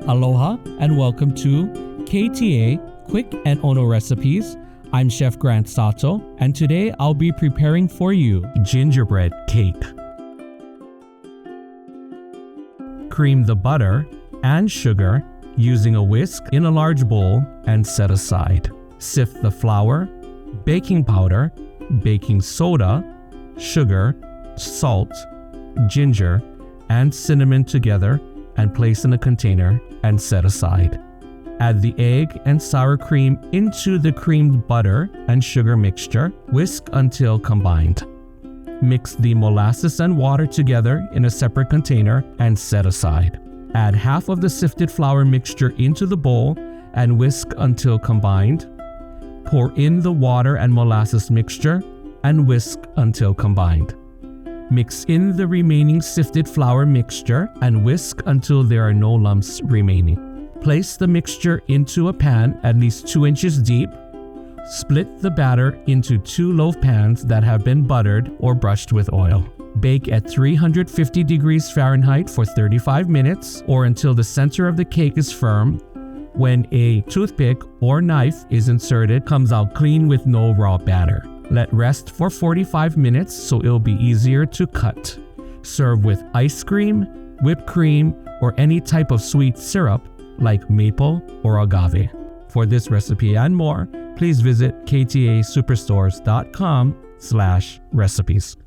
Aloha and welcome to KTA Quick and Ono Recipes. I'm Chef Grant Sato, and today I'll be preparing for you gingerbread cake. Cream the butter and sugar using a whisk in a large bowl and set aside. Sift the flour, baking powder, baking soda, sugar, salt, ginger, and cinnamon together and place in a container and set aside. Add the egg and sour cream into the creamed butter and sugar mixture. Whisk until combined. Mix the molasses and water together in a separate container and set aside. Add half of the sifted flour mixture into the bowl and whisk until combined. Pour in the water and molasses mixture and whisk until combined. Mix in the remaining sifted flour mixture and whisk until there are no lumps remaining. Place the mixture into a pan at least 2 inches deep. Split the batter into 2 loaf pans that have been buttered or brushed with oil. Bake at 350 degrees Fahrenheit for 35 minutes or until the center of the cake is firm. When a toothpick or knife is inserted, comes out clean with no raw batter. Let rest for 45 minutes so it'll be easier to cut. Serve with ice cream, whipped cream, or any type of sweet syrup like maple or agave. For this recipe and more, please visit ktasuperstores.com/recipes.